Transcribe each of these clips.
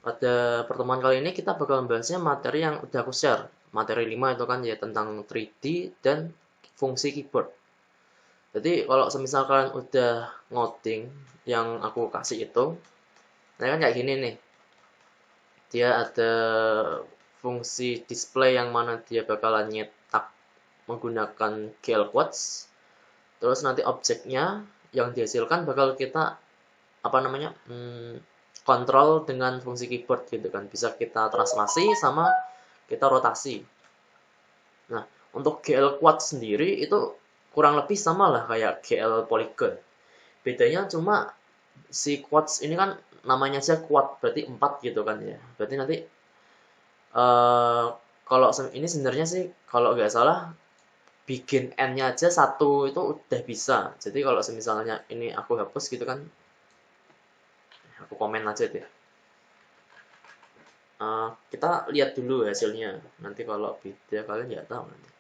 pada pertemuan kali ini kita bakal membahasnya materi yang udah aku share. Materi 5 itu kan ya tentang 3D dan fungsi keyboard. Jadi kalau semisal kalian udah ngoding yang aku kasih itu, nah kan kayak gini nih. Dia ada fungsi display yang mana dia bakalan nyetak menggunakan GL Quads. Terus nanti objeknya yang dihasilkan bakal kita kontrol dengan fungsi keyboard gitu kan, bisa kita translasi sama kita rotasi. Nah, untuk GL Quad sendiri itu kurang lebih sama lah kayak GL Polygon. Bedanya cuma si quads ini kan namanya aja quad, berarti 4 gitu kan ya. Berarti nanti uh, kalau ini sebenarnya sih kalau nggak salah bikin n-nya aja satu itu udah bisa. Jadi kalau misalnya ini aku hapus gitu kan, aku komen aja deh. Kita lihat dulu hasilnya. Nanti kalau beda kalian nggak tahu nanti.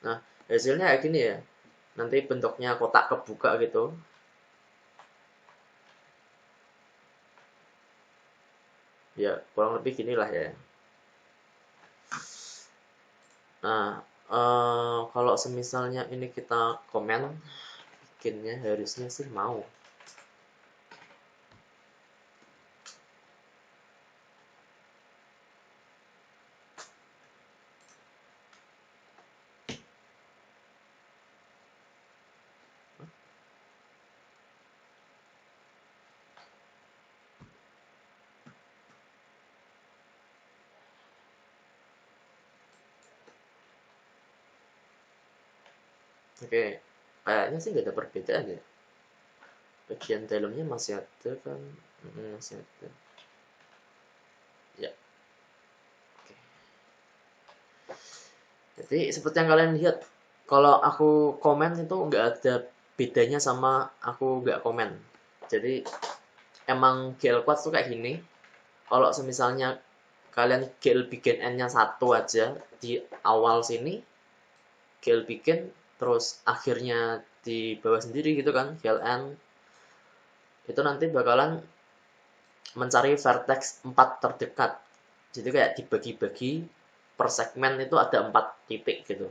Nah, hasilnya kayak gini ya. Nanti bentuknya kotak kebuka gitu. Ya, kurang lebih gini lah ya. Nah, kalau semisalnya ini kita komen, bikinnya harusnya sih mau. Oke, kayaknya sih nggak ada perbedaan ya. Bagian dalamnya masih ada kan. Masih ada. Ya, oke. Jadi seperti yang kalian lihat, kalau aku komen itu nggak ada bedanya sama aku nggak komen. Jadi emang GL Quad tuh kayak gini. Kalau misalnya kalian GL bikin n-nya satu aja di awal sini, GL bikin terus akhirnya di bawah sendiri gitu kan, GL n itu nanti bakalan mencari vertex 4 terdekat. Jadi kayak dibagi-bagi per segmen itu ada 4 titik gitu.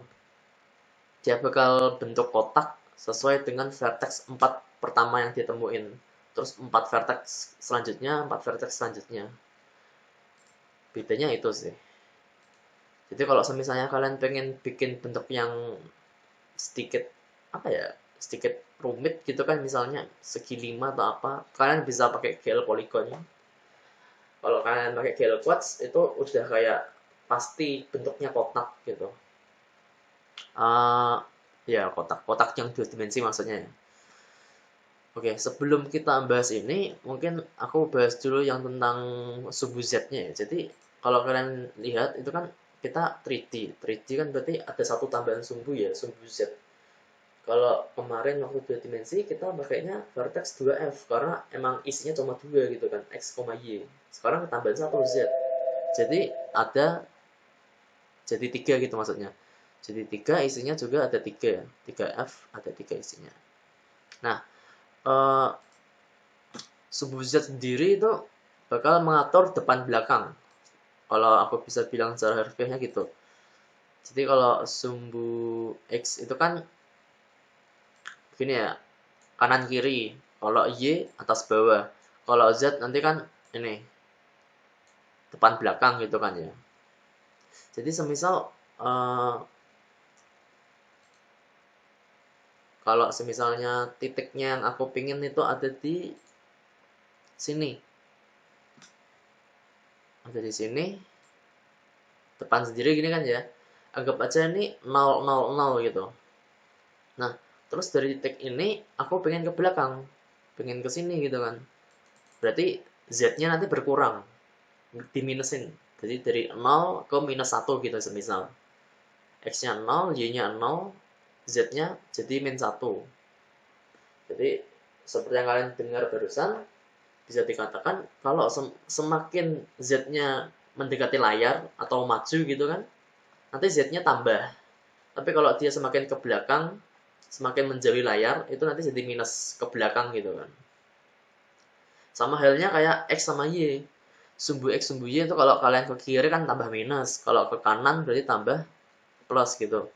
Dia bakal bentuk kotak sesuai dengan vertex 4 pertama yang ditemuin. Terus 4 vertex selanjutnya, 4 vertex selanjutnya. Bedanya itu sih. Jadi kalau misalnya kalian pengen bikin bentuk yang sedikit apa ya, sedikit rumit gitu kan, misalnya segi 5 atau apa, kalian bisa pakai GL Polygon. Kalau kalian pakai GL Quads itu udah kayak pasti bentuknya kotak gitu. uh, ya kotak yang dua dimensi maksudnya ya. Oke, sebelum kita bahas ini, mungkin aku bahas dulu yang tentang subu Z-nya ya. Jadi, kalau kalian lihat, itu kan kita 3D. 3D kan berarti ada satu tambahan sumbu ya, sumbu Z. Kalau kemarin waktu dua dimensi, kita pakainya vertex 2F, karena emang isinya cuma 2 gitu kan, X, Y. Sekarang tambahan satu Z. Jadi, jadi 3 gitu maksudnya. Jadi 3 isinya juga ada 3. 3F ada 3 isinya. Nah, eh, sumbu Z sendiri itu bakal mengatur depan belakang. Kalau aku bisa bilang secara harfiahnya gitu. Jadi kalau sumbu X itu kan gini ya, kanan kiri. Kalau Y atas bawah. Kalau Z nanti kan ini depan belakang gitu kan ya. Jadi semisal kalau semisalnya titiknya yang aku pingin itu ada di sini, ada di sini, depan sendiri gini kan ya, anggap aja ini 000 gitu. Nah, terus dari titik ini aku pengen ke belakang, pengen ke sini gitu kan, berarti Z-nya nanti berkurang, diminusin, jadi dari 0 ke -1 gitu semisal. X-nya 0, Y-nya 0, Z-nya jadi -1. Jadi seperti yang kalian dengar barusan, bisa dikatakan kalau semakin Z-nya mendekati layar atau maju gitu kan, nanti Z-nya tambah. Tapi kalau dia semakin ke belakang, semakin menjauhi layar, itu nanti jadi minus ke belakang gitu kan. Sama halnya kayak X sama Y. Sumbu X, sumbu Y itu kalau kalian ke kiri kan tambah minus, kalau ke kanan berarti tambah plus gitu.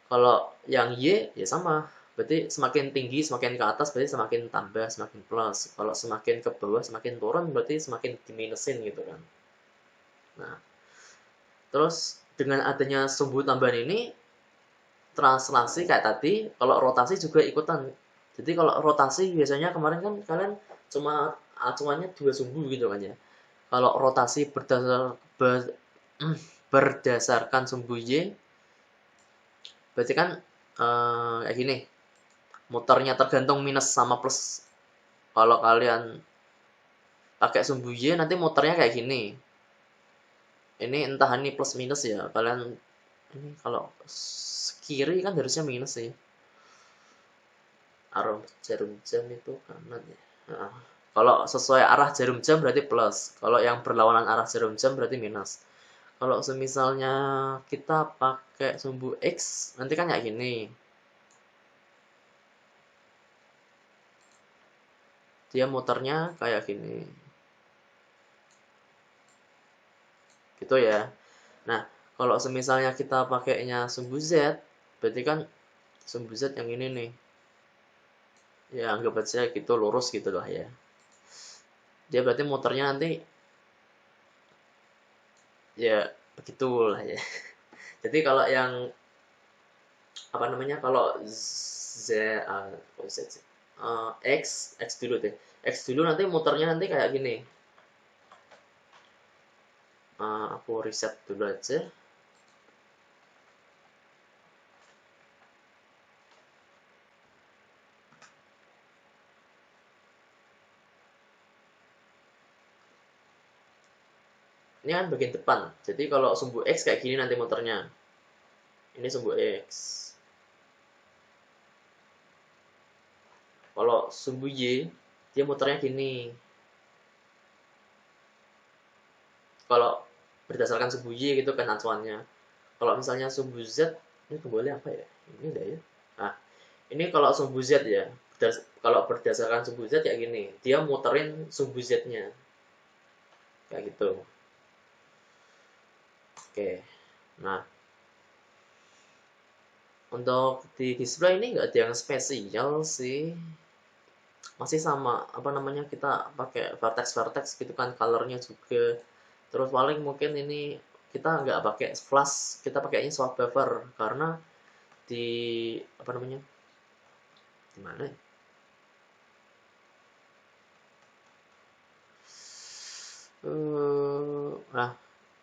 Kalau yang Y ya sama, berarti semakin tinggi, semakin ke atas berarti semakin tambah, semakin plus. Kalau semakin ke bawah, semakin turun berarti semakin diminusin gitu kan. Nah, terus dengan adanya sumbu tambahan ini, translasi kayak tadi, kalau rotasi juga ikutan. Jadi kalau rotasi biasanya kemarin kan kalian cuma acuannya 2 sumbu gitu kan ya. Kalau rotasi berdasarkan sumbu Y, berarti kan kayak gini, muternya tergantung minus sama plus. Kalau kalian pakai sumbu Y nanti muternya kayak gini. Ini entah ini plus minus ya. Kalian ini kalau kiri kan harusnya minus sih. Arah jarum jam itu kanan ya. Nah, kalau sesuai arah jarum jam berarti plus. Kalau yang berlawanan arah jarum jam berarti minus. Kalau semisalnya kita pakai sumbu X, nanti kan kayak gini. Dia muternya kayak gini. Gitu ya. Nah, kalau semisalnya kita pakainya sumbu Z, berarti kan sumbu Z yang ini nih. Ya, anggap aja gitu lurus gitu lah ya. Dia berarti muternya nanti ya begitulah ya. Jadi kalau yang apa namanya, kalau Z, Z, X dulu deh. X dulu nanti muternya nanti kayak gini. Aku reset dulu aja. Ini kan bagian depan. Jadi kalau sumbu X kayak gini nanti muternya. Ini sumbu X. Kalau sumbu Y, dia muternya gini. Kalau berdasarkan sumbu Y gitu kan acuannya. Kalau misalnya sumbu Z, ini kembali apa ya? Ini udah ya. Nah, ini kalau sumbu Z ya. Kalau berdasarkan sumbu Z kayak gini. Dia muterin sumbu Z-nya. Kayak gitu. Oke. Nah, untuk di display ini nggak ada yang spesial sih. Masih sama, apa namanya, kita pakai vertex gitu kan, colornya juga. Terus paling mungkin ini kita nggak pakai flash, kita pakainya swap buffer karena di apa namanya, gimana ya? Nah,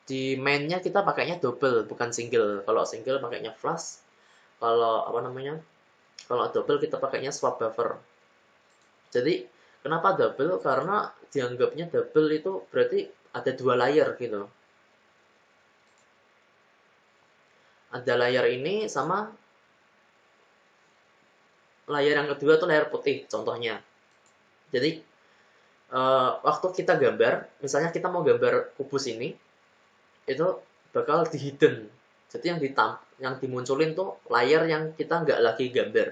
di mainnya kita pakainya double bukan single. Kalau single pakainya flash, kalau apa namanya, kalau double kita pakainya swap buffer. Jadi kenapa double? Karena dianggapnya double itu berarti ada 2 layer gitu. Ada layer ini sama layer yang kedua tuh layer putih contohnya. Jadi waktu kita gambar, misalnya kita mau gambar kubus ini, itu bakal di hidden. Jadi yang dimunculin tuh layer yang kita nggak lagi gambar.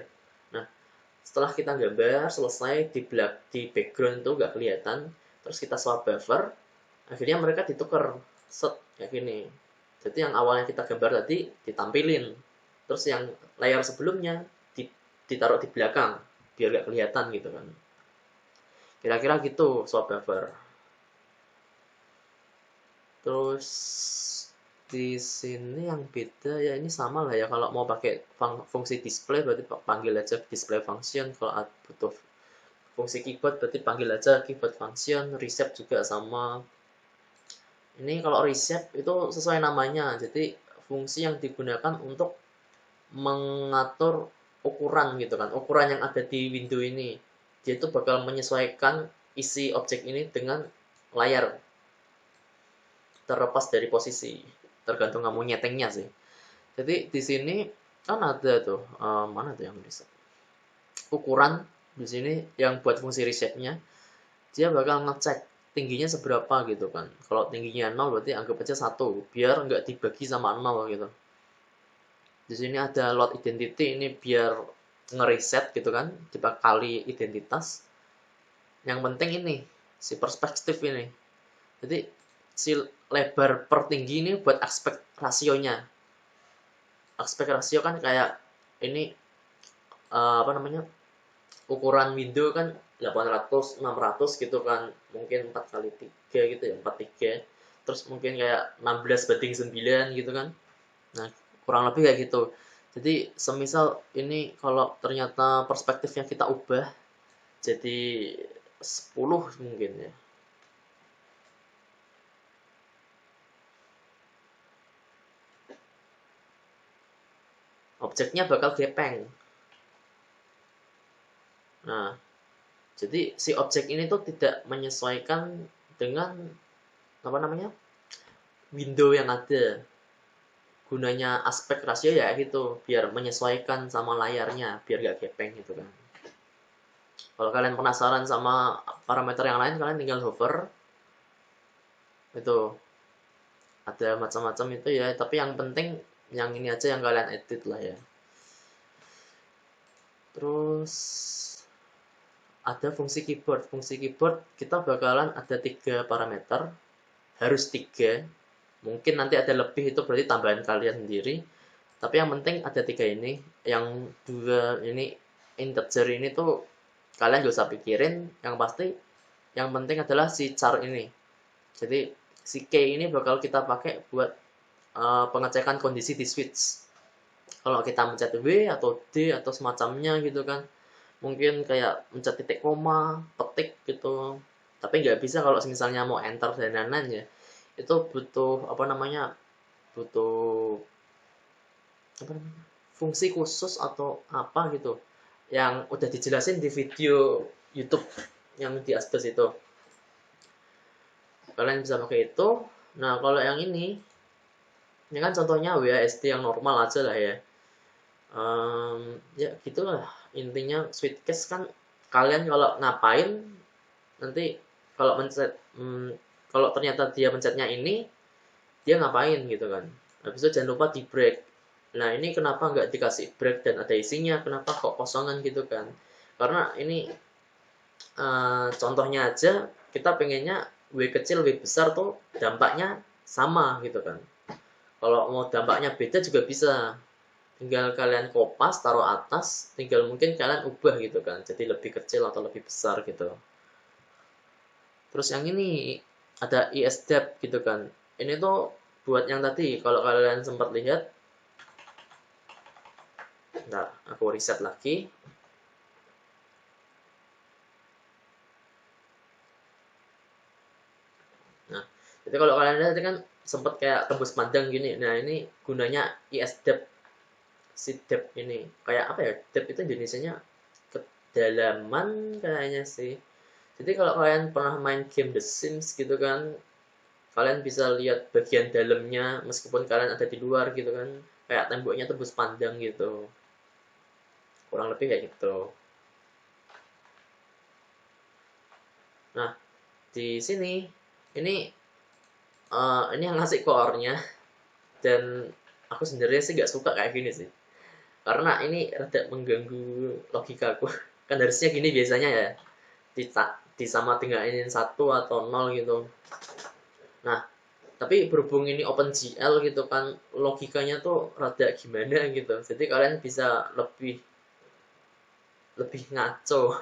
Nah, setelah kita gambar selesai, di background tuh nggak kelihatan, terus kita swap buffer, akhirnya mereka ditukar set kayak gini. Jadi yang awalnya kita gambar tadi ditampilin, terus yang layar sebelumnya ditaruh di belakang biar nggak kelihatan gitu kan. Kira-kira gitu swap buffer. Terus di sini yang beda ya, ini sama lah ya, kalau mau pakai fungsi display berarti panggil aja display function, kalau butuh fungsi keyboard berarti panggil aja keyboard function. Reset juga sama. Ini kalau reset itu sesuai namanya, jadi fungsi yang digunakan untuk mengatur ukuran gitu kan, ukuran yang ada di window ini. Dia itu bakal menyesuaikan isi objek ini dengan layar, terlepas dari posisi, tergantung kamu nyetingnya sih. Jadi di sini kan ada tuh mana tuh yang reset, ukuran di sini yang buat fungsi resetnya. Dia bakal ngecek tingginya seberapa gitu kan. Kalau tingginya 0 berarti anggap aja 1, biar nggak dibagi sama 0 gitu. Di sini ada load identity, ini biar ngereset gitu kan, dibakali identitas. Yang penting ini si perspektif ini. Jadi si lebar per tinggi ini buat aspek rasionya. Aspek rasio kan kayak ini apa namanya, ukuran window kan 800 600 gitu kan, mungkin 4 kali 3 gitu ya, 43, terus mungkin kayak 16:9 gitu kan. Nah, kurang lebih kayak gitu. Jadi semisal ini kalau ternyata perspektifnya kita ubah jadi 10 mungkin ya. Objeknya bakal gepeng. Nah, jadi si objek ini tuh tidak menyesuaikan dengan apa namanya, window yang ada. Gunanya aspek rasio ya gitu, biar menyesuaikan sama layarnya, biar gak gepeng gitu kan. Kalau kalian penasaran sama parameter yang lain, kalian tinggal hover. Itu ada macam-macam itu ya, tapi yang penting yang ini aja yang kalian edit lah ya. Terus ada fungsi keyboard. Fungsi keyboard kita bakalan ada 3 parameter, harus 3. Mungkin nanti ada lebih, itu berarti tambahan kalian sendiri. Tapi yang penting ada 3 ini. Yang 2 ini integer ini tuh kalian gak usah pikirin. Yang pasti yang penting adalah si char ini. Jadi si key ini bakal kita pakai buat pengecekan kondisi di switch. Kalau kita mencet W atau D atau semacamnya gitu kan, mungkin kayak mencet titik koma, petik gitu. Tapi nggak bisa kalau misalnya mau enter dan lain-lain ya. Itu butuh apa namanya, butuh apa namanya, fungsi khusus atau apa gitu, yang udah dijelasin di video YouTube yang di atas itu. Kalian bisa pakai itu. Nah, kalau yang ini kan contohnya WASD yang normal aja lah ya. Ya gitulah intinya. Switchcase kan kalian kalau ngapain nanti, kalau mencet kalau ternyata dia mencetnya ini, dia ngapain gitu kan. Habis itu jangan lupa di break. Nah, ini kenapa nggak dikasih break dan ada isinya, kenapa kok kosongan gitu kan. Karena ini contohnya aja, kita pengennya W kecil W besar tuh dampaknya sama gitu kan. Kalau mau dampaknya beda juga bisa, tinggal kalian kopas taruh atas, tinggal mungkin kalian ubah gitu kan, jadi lebih kecil atau lebih besar gitu. Terus yang ini ada ESDAP gitu kan, ini tuh buat yang tadi kalau kalian sempat lihat. Nah, aku reset lagi. Nah, jadi kalau kalian lihat kan sempat kayak tembus pandang gini. Nah, ini gunanya ESDAP. Si depth ini kayak apa ya, depth itu Indonesianya kedalaman kayaknya sih. Jadi kalau kalian pernah main game The Sims gitu kan, kalian bisa lihat bagian dalamnya meskipun kalian ada di luar gitu kan, kayak temboknya tembus pandang gitu, kurang lebih kayak gitu. Nah, di sini ini yang ngasih core-nya, dan aku sebenarnya sih gak suka kayak gini sih, karena ini rada mengganggu logika aku. Kan harusnya gini biasanya ya, disama dengan ini 1 atau 0 gitu. Nah, tapi berhubung ini OpenGL gitu kan, logikanya tuh rada gimana gitu. Jadi kalian bisa lebih lebih ngaco,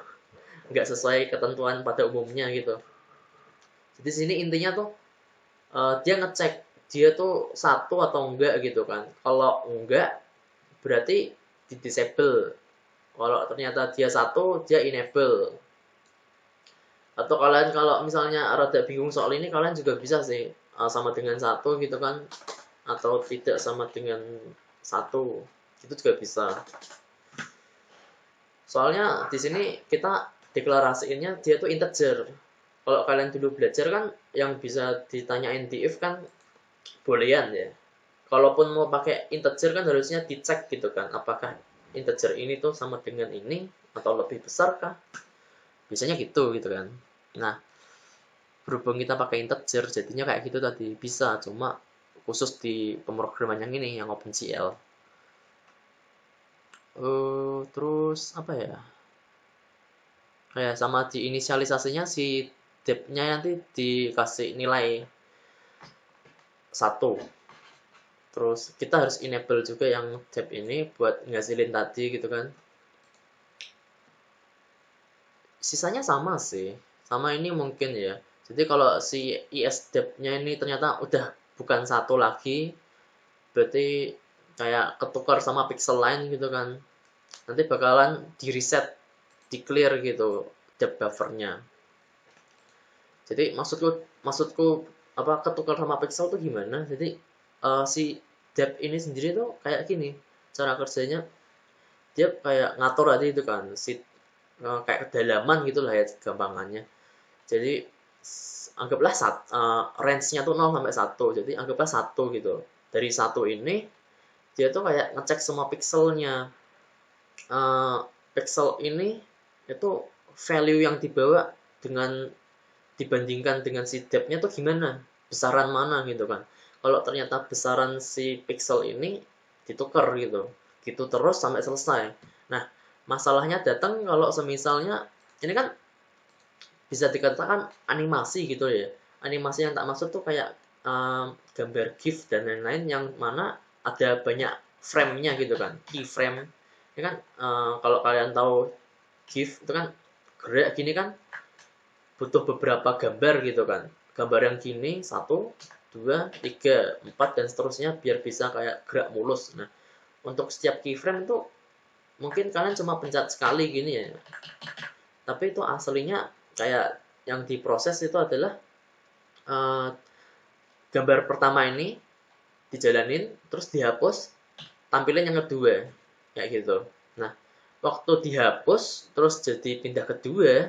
nggak sesuai ketentuan pada umumnya gitu. Jadi sini intinya tuh dia ngecek dia tuh 1 atau enggak gitu kan. Kalau enggak berarti di disable. Kalau ternyata dia 1, dia enable. Atau kalian kalau misalnya rada bingung soal ini, kalian juga bisa sih sama dengan 1 gitu kan, atau tidak sama dengan 1, itu juga bisa. Soalnya di sini kita deklarasiinnya dia tuh integer. Kalau kalian dulu belajar kan, yang bisa ditanyain di if kan boolean ya. Kalaupun mau pakai integer kan harusnya dicek gitu kan, apakah integer ini tuh sama dengan ini atau lebih besar kah? Biasanya gitu kan. Nah, berhubung kita pakai integer jadinya kayak gitu tadi bisa, cuma khusus di pemrograman yang ini yang OpenCL. Terus apa ya, kayak sama di inisialisasinya si depth-nya nanti dikasih nilai 1. Terus kita harus enable juga yang depth ini buat ngasilin tadi gitu kan. Sisanya sama sih, sama ini mungkin ya. Jadi kalau si isDepth-nya ini ternyata udah bukan 1 lagi, berarti kayak ketukar sama pixel lain gitu kan. Nanti bakalan di reset, di clear gitu depth buffernya. Jadi maksudku apa, ketukar sama pixel tuh gimana? Jadi si depth ini sendiri tuh kayak gini cara kerjanya, dia kayak ngatur tadi itu kan si kayak kedalaman gitulah ya gampangannya. Jadi anggaplah range-nya tuh 0 sampai 1. Jadi anggaplah 1 gitu. Dari 1 ini dia tuh kayak ngecek semua pixelnya. Pixel ini itu value yang dibawa dengan dibandingkan dengan si depth-nya tuh gimana? Besaran mana gitu kan. Kalau ternyata besaran si pixel ini ditukar gitu. Gitu terus sampai selesai. Nah, masalahnya datang kalau semisalnya ini kan bisa dikatakan animasi gitu ya. Animasi yang tak maksud tuh kayak gambar GIF dan lain-lain yang mana ada banyak frame-nya gitu kan, keyframe. Ya kan kalau kalian tahu GIF itu kan gerak gini kan butuh beberapa gambar gitu kan. Gambar yang gini 1, 2, 3, 4 dan seterusnya biar bisa kayak gerak mulus. Nah, untuk setiap keyframe itu mungkin kalian cuma pencet sekali gini ya. Tapi itu aslinya kayak yang diproses itu adalah gambar pertama ini dijalanin terus dihapus, tampilin yang kedua kayak gitu. Nah, waktu dihapus terus jadi pindah kedua,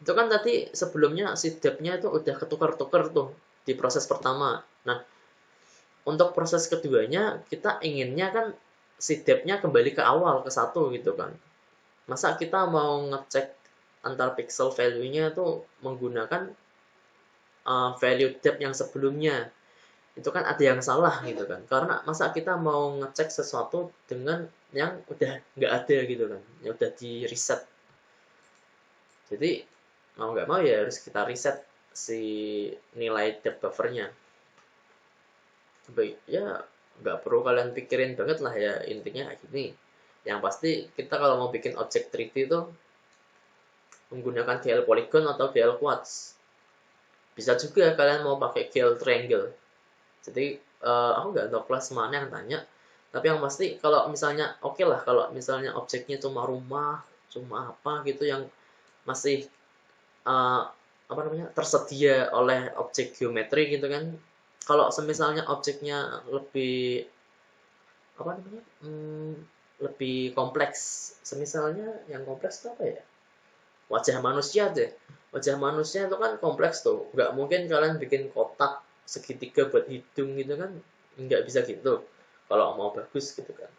itu kan tadi sebelumnya si depth-nya itu udah ketukar-tukar tuh di proses pertama. Nah, untuk proses keduanya kita inginnya kan si depth-nya kembali ke awal, ke 1 gitu kan. Masa kita mau ngecek antar pixel value-nya tuh menggunakan value depth yang sebelumnya, itu kan ada yang salah gitu kan. Karena masa kita mau ngecek sesuatu dengan yang udah nggak ada gitu kan, yang udah di reset. Jadi mau nggak mau ya harus kita reset si nilai depth buffernya. Baik, ya nggak perlu kalian pikirin banget lah ya, intinya kayak gini. Yang pasti kita kalau mau bikin objek 3D itu menggunakan GL polygon atau GL quads. Bisa juga kalian mau pakai GL triangle. Jadi aku nggak tahu kelas mana yang tanya, tapi yang pasti kalau misalnya oke lah kalau misalnya objeknya cuma rumah, cuma apa gitu yang masih apa namanya tersedia oleh objek geometri gitu kan. Kalau semisalnya objeknya lebih apa namanya lebih kompleks, semisalnya yang kompleks itu apa ya, wajah manusia deh. Wajah manusia itu kan kompleks tuh, nggak mungkin kalian bikin kotak segitiga buat hidung gitu kan, nggak bisa gitu kalau mau bagus gitu kan.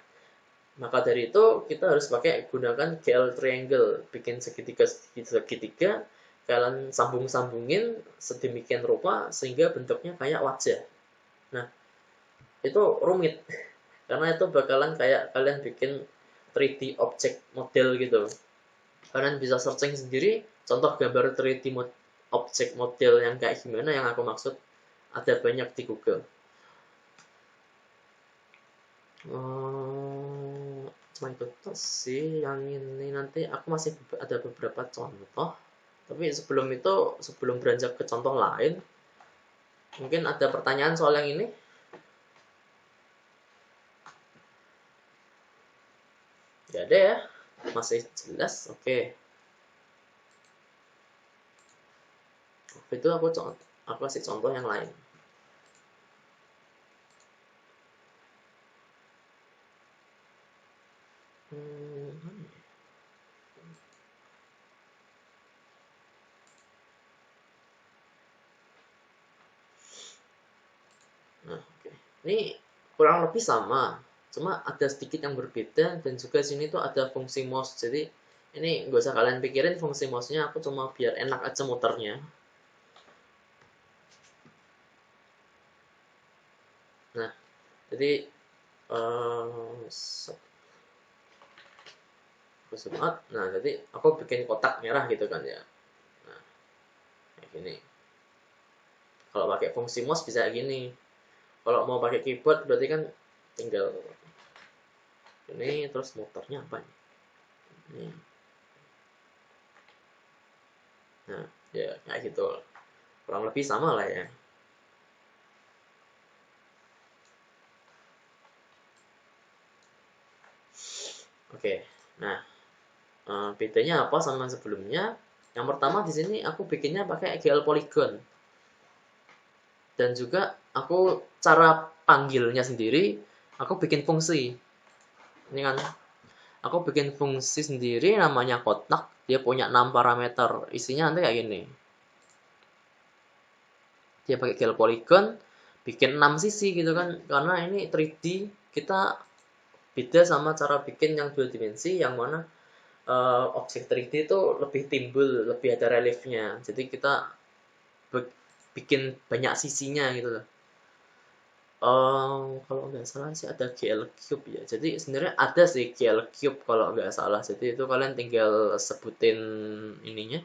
Maka dari itu kita harus pakai gunakan GL triangle, bikin segitiga segitiga kalian sambung-sambungin sedemikian rupa sehingga bentuknya kayak wajah. Nah, itu rumit karena itu bakalan kayak kalian bikin 3D object model gitu. Kalian bisa searching sendiri contoh gambar 3D object model yang kayak gimana yang aku maksud, ada banyak di Google. Cuma itu sih yang ini, nanti aku masih ada beberapa contoh, tapi sebelum beranjak ke contoh lain, mungkin ada pertanyaan soal yang ini. Gak ada ya, masih jelas. Oke. Itu aku kasih contoh yang lain. Nah, oke. Ini kurang lebih sama, cuma ada sedikit yang berbeda, dan juga sini tuh ada fungsi mouse. Jadi ini nggak usah kalian pikirin fungsi mouse-nya, aku cuma biar enak aja muternya. Jadi nah jadi aku bikin kotak merah gitu kan ya. Nah, kayak gini. Kalau pakai fungsi mouse bisa kayak gini. Kalau mau pakai keyboard berarti kan tinggal ini, terus muternya apa nih? Ini. Nah, ya kayak gitu. Kurang lebih sama lah ya. Oke. Nah, bedanya apa sama sebelumnya? Yang pertama di sini aku bikinnya pakai GL Polygon. Dan juga aku cara panggilnya sendiri, aku bikin fungsi. Ini kan aku bikin fungsi sendiri namanya kotak, dia punya 6 parameter. Isinya nanti kayak gini. Dia pakai GL Polygon, bikin 6 sisi gitu kan. Karena ini 3D, kita beda sama cara bikin yang 2 dimensi yang mana objek 3D itu lebih timbul, lebih ada reliefnya. Jadi kita bikin banyak sisinya gitu loh. Kalau nggak salah sih ada GL Cube ya. Jadi sebenarnya ada sih GL Cube kalau nggak salah. Jadi itu kalian tinggal sebutin ininya,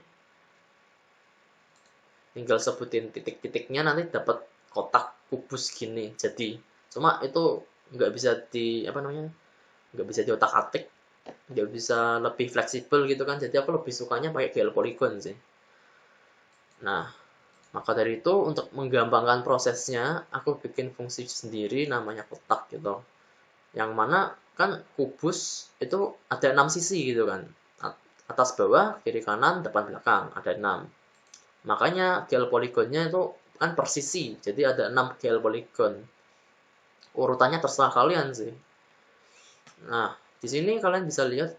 tinggal sebutin titik-titiknya nanti dapat kotak kubus gini. Jadi cuma itu nggak bisa di apa namanya, nggak bisa diotak-atik, nggak bisa lebih fleksibel gitu kan. Jadi aku lebih sukanya pakai GL Polygon sih. Nah, maka dari itu untuk menggampangkan prosesnya, aku bikin fungsi sendiri namanya kotak gitu. Yang mana kan kubus itu ada 6 sisi gitu kan. Atas bawah, kiri kanan, depan belakang, ada 6. Makanya GL poligonnya itu kan per sisi. Jadi ada 6 GL poligon. Urutannya terserah kalian sih. Nah, di sini kalian bisa lihat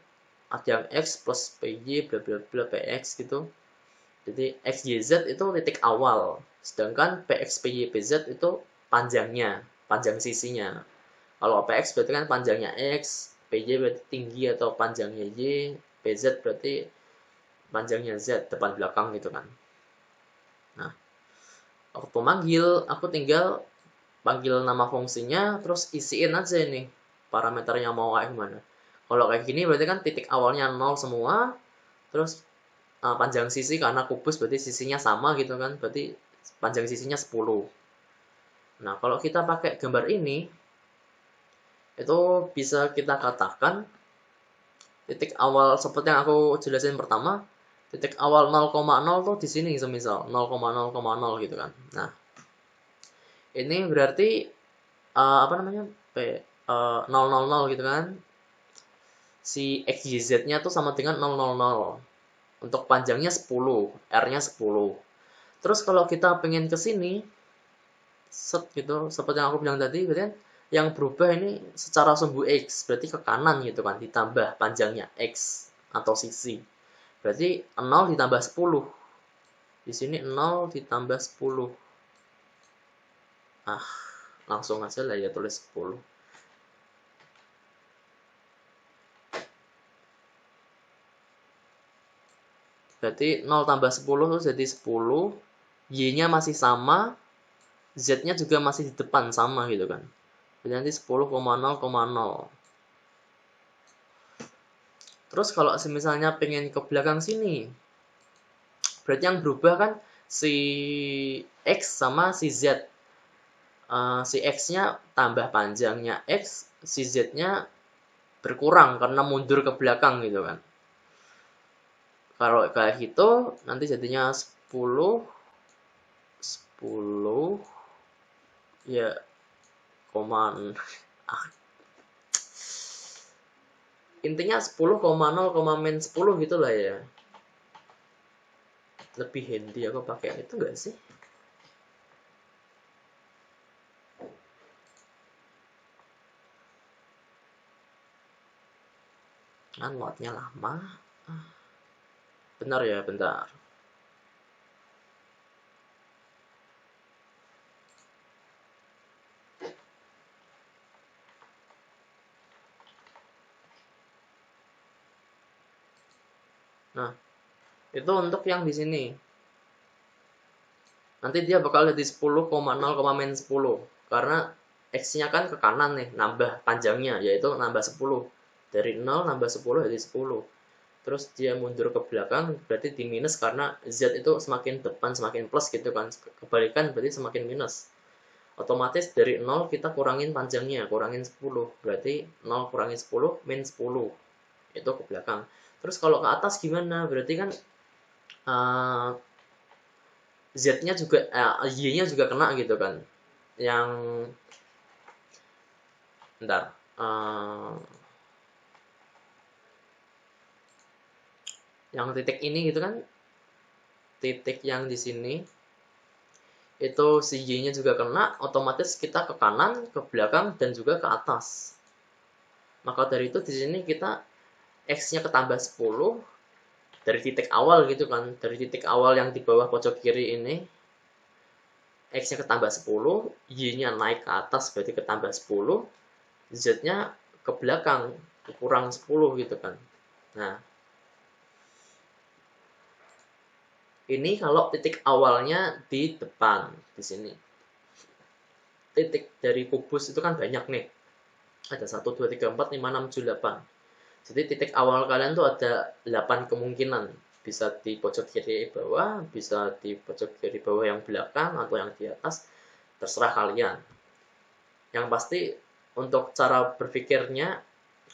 ada yang X plus PY bla bla bla PX gitu. Jadi XYZ itu titik awal, sedangkan PX PY PZ itu panjangnya, panjang sisinya. Kalau PX berarti kan panjangnya X, PY berarti tinggi atau panjangnya Y, PZ berarti panjangnya Z, depan belakang gitu kan. Nah, waktu manggil, aku tinggal panggil nama fungsinya, terus isiin aja ini parameternya mau kayak gimana. Kalau kayak gini berarti kan titik awalnya 0 semua, terus panjang sisi karena kubus berarti sisinya sama gitu kan, berarti panjang sisinya 10. Nah, kalau kita pakai gambar ini, itu bisa kita katakan titik awal seperti yang aku jelasin pertama, titik awal 0,0 tuh di sini semisal 0,0,0 gitu kan. Nah, ini berarti apa namanya? 000 gitu kan. Si XYZ-nya tuh sama dengan 000. Untuk panjangnya 10, R-nya 10. Terus kalau kita pengen ke sini, set gitu, seperti yang aku bilang tadi, berarti kan yang berubah ini secara sumbu X, berarti ke kanan gitu kan, ditambah panjangnya X atau sisi. Berarti 0 ditambah 10. Di sini 0 ditambah 10. Ah, langsung aja lah ya tulis 10. Berarti 0 tambah 10 itu jadi 10. Y-nya masih sama, Z-nya juga masih di depan sama gitu kan. Jadi nanti 10,0,0. Terus kalau misalnya pengen ke belakang sini, berarti yang berubah kan si X sama si Z. Si X-nya tambah panjangnya X, si Z-nya berkurang karena mundur ke belakang gitu kan. Kalau kayak gitu nanti jadinya 10 ya koma intinya 10,0, 10 gitulah ya. Lebih handy aku pakai itu enggak sih? Kan wattnya lama. Benar ya, bentar. Nah, itu untuk yang di sini. Nanti dia bakal jadi 10,0, -10 karena X-nya kan ke kanan nih, nambah panjangnya, yaitu nambah 10. Dari 0 nambah 10 jadi 10. Terus dia mundur ke belakang, berarti di minus karena Z itu semakin depan semakin plus gitu kan. Kebalikan berarti semakin minus. Otomatis dari 0 kita kurangin panjangnya, kurangin 10. Berarti 0 kurangin 10, min 10. Itu ke belakang. Terus kalau ke atas gimana? Berarti kan Z-nya juga, Y-nya juga kena gitu kan. Yang bentar, yang titik ini gitu kan, titik yang di sini itu si Y-nya juga kena, otomatis kita ke kanan, ke belakang, dan juga ke atas. Maka dari itu di sini kita X-nya ketambah 10 dari titik awal gitu kan, dari titik awal yang di bawah pojok kiri ini, X-nya ketambah 10, Y-nya naik ke atas berarti ketambah 10, Z-nya ke belakang kurang 10 gitu kan. Nah, ini kalau titik awalnya di depan di sini. Titik dari kubus itu kan banyak nih. Ada 1 2 3 4 5 6 7 8. Jadi titik awal kalian tuh ada 8 kemungkinan. Bisa di pojok kiri bawah, bisa di pojok kiri bawah yang belakang atau yang di atas, terserah kalian. Yang pasti untuk cara berpikirnya,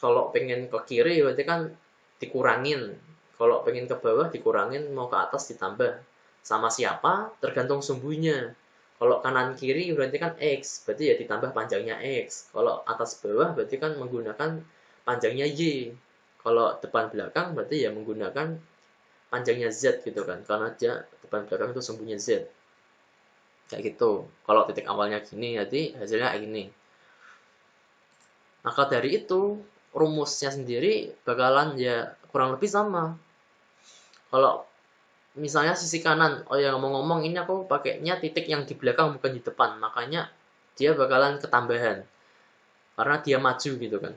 kalau pengen ke kiri berarti kan dikurangin, kalau pengen ke bawah dikurangin, mau ke atas ditambah. Sama siapa? Tergantung sumbunya. Kalau kanan kiri berarti kan X, berarti ya ditambah panjangnya X. Kalau atas bawah berarti kan menggunakan panjangnya Y. Kalau depan belakang berarti ya menggunakan panjangnya Z gitu kan, karena dia depan belakang itu sumbunya Z. Kayak gitu. Kalau titik awalnya gini, jadi hasilnya kayak gini. Maka dari itu, rumusnya sendiri bakalan ya kurang lebih sama. Kalau misalnya sisi kanan, oh ya ngomong-ngomong ini aku pakainya titik yang di belakang bukan di depan, makanya dia bakalan ketambahan karena dia maju gitu kan.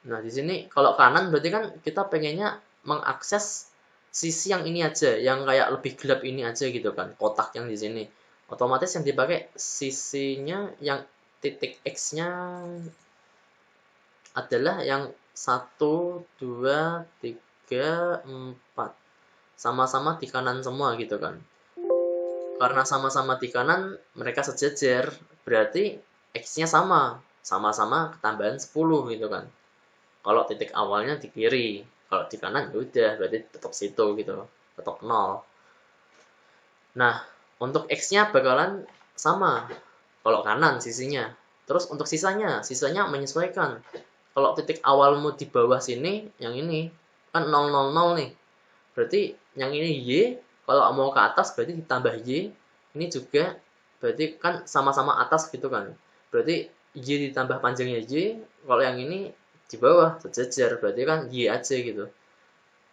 Nah di sini kalau kanan berarti kan kita pengennya mengakses sisi yang ini aja, yang kayak lebih gelap ini aja gitu kan, kotak yang di sini. Otomatis yang dipakai sisinya yang titik X-nya adalah yang 1, 2, 3, 4. Sama-sama di kanan semua gitu kan. Karena sama-sama di kanan, mereka sejajar. Berarti X-nya sama. Sama-sama ketambahan 10 gitu kan. Kalau titik awalnya di kiri. Kalau di kanan ya udah, berarti tetap situ gitu. Tetap 0. Nah, untuk X-nya bakalan sama. Kalau kanan sisinya. Terus untuk sisanya menyesuaikan. Kalau titik awalmu di bawah sini, yang ini kan 0, 0, 0 nih. Berarti yang ini Y, kalau mau ke atas berarti ditambah Y. Ini juga berarti kan sama-sama atas gitu kan. Berarti Y ditambah panjangnya Y, kalau yang ini di bawah sejajar, berarti kan Y aja gitu.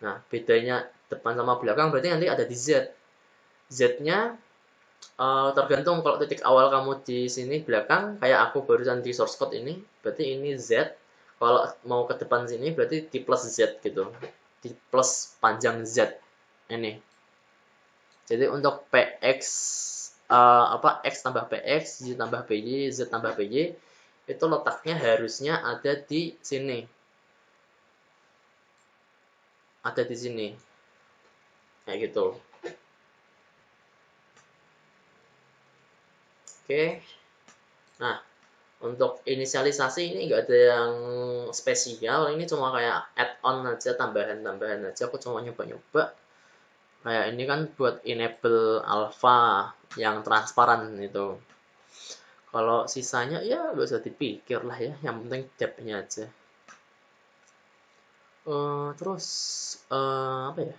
Nah, bedanya depan sama belakang berarti nanti ada di Z. Z-nya tergantung, kalau titik awal kamu di sini belakang, kayak aku barusan di source code ini, berarti ini Z. Kalau mau ke depan sini berarti di plus Z gitu, di plus panjang Z ini. Jadi untuk PX X tambah PX, Y tambah PY, Z tambah PY itu letaknya harusnya ada di sini. Ada di sini. Kayak gitu. Oke. Nah, untuk inisialisasi ini nggak ada yang spesial, ini cuma kayak add-on aja, tambahan-tambahan aja. Aku cuma nyoba-nyoba. Kayak ini kan buat enable alpha yang transparan itu. Kalau sisanya ya nggak usah dipikir lah ya, yang penting depth-nya aja. Terus apa ya?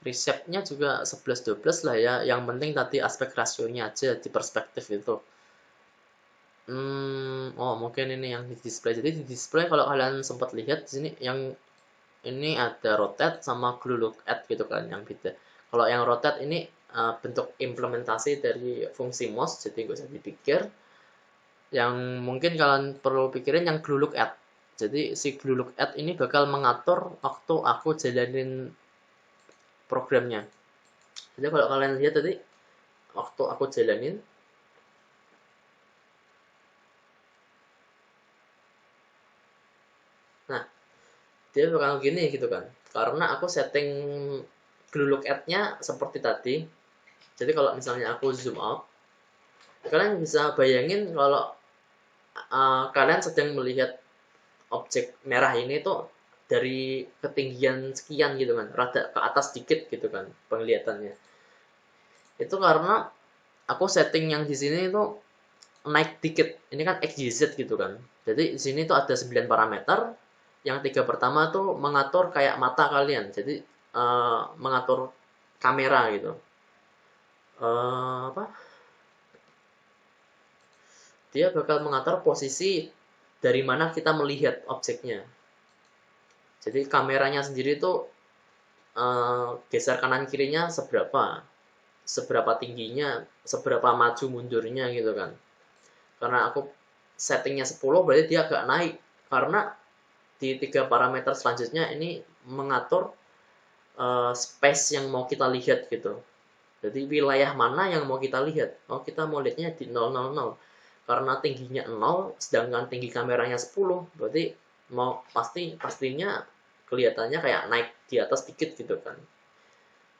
Risetnya juga 11-12 lah ya. Yang penting tadi aspek rasionya aja di perspektif itu. Oh mungkin ini yang di display. Jadi di display kalau kalian sempat lihat di sini yang ini ada rotate sama glue look at gitu kan yang beda. Kalau yang rotate ini bentuk implementasi dari fungsi mouse, jadi nggak usah dipikir. Yang mungkin kalian perlu pikirin yang glue look at. Jadi si glue look at ini bakal mengatur waktu aku jalanin programnya. Jadi kalau kalian lihat tadi waktu aku jalanin dia bakal gini gitu kan, karena aku setting glue look at-nya seperti tadi. Jadi kalau misalnya aku zoom out, kalian bisa bayangin kalau kalian sedang melihat objek merah ini tuh dari ketinggian sekian gitu kan, rada ke atas dikit gitu kan penglihatannya. Itu karena aku setting yang di sini itu naik dikit. Ini kan XYZ gitu kan. Jadi di sini tuh ada 9 parameter. Yang 3 pertama tuh mengatur kayak mata kalian. Jadi mengatur kamera gitu. Apa? Dia bakal mengatur posisi dari mana kita melihat objeknya. Jadi kameranya sendiri tuh geser kanan kirinya seberapa tingginya, seberapa maju mundurnya gitu kan. Karena aku settingnya 10 berarti dia agak naik, karena di 3 parameter selanjutnya ini mengatur space yang mau kita lihat gitu. Jadi wilayah mana yang mau kita lihat. Kita mau lihatnya di 000. Karena tingginya 0 sedangkan tinggi kameranya 10, berarti pastinya kelihatannya kayak naik di atas dikit gitu kan.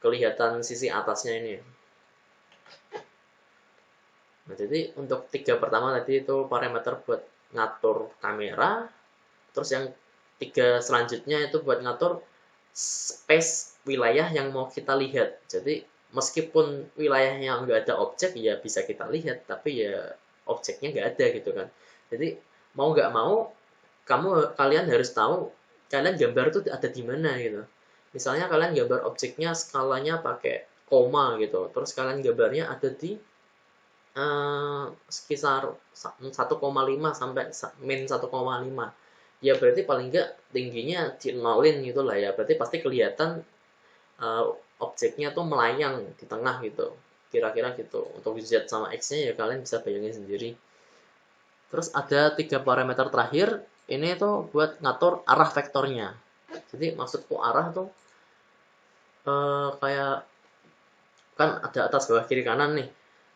Kelihatan sisi atasnya ini. Nah, jadi untuk 3 pertama tadi itu parameter buat ngatur kamera. Terus yang 3 selanjutnya itu buat ngatur space wilayah yang mau kita lihat. Jadi meskipun wilayahnya nggak ada objek ya bisa kita lihat, tapi ya objeknya nggak ada gitu kan. Jadi mau nggak mau kalian harus tahu kalian gambar itu ada di mana gitu. Misalnya kalian gambar objeknya skalanya pakai koma gitu, terus kalian gambarnya ada di sekitar 1,5 sampai min 1,5. Ya berarti paling enggak tingginya di nolin gitu lah ya. Berarti pasti kelihatan objeknya tuh melayang di tengah gitu. Kira-kira gitu. Untuk Z sama X-nya ya kalian bisa bayangin sendiri. Terus ada 3 parameter terakhir. Ini tuh buat ngatur arah vektornya. Jadi maksudku arah tuh kayak kan ada atas bawah kiri kanan nih,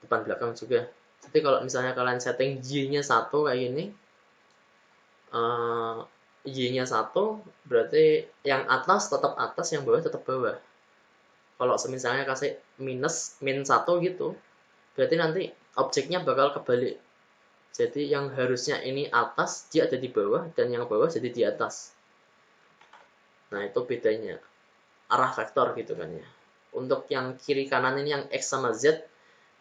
depan belakang juga. Jadi kalau misalnya kalian setting Y-nya 1 kayak gini, Y-nya 1 berarti yang atas tetap atas, yang bawah tetap bawah. Kalau misalnya kasih min 1 gitu, berarti nanti objeknya bakal kebalik. Jadi yang harusnya ini atas, dia ada di bawah, dan yang bawah jadi di atas. Nah itu bedanya, arah vektor gitu kan ya. Untuk yang kiri kanan ini, yang X sama Z,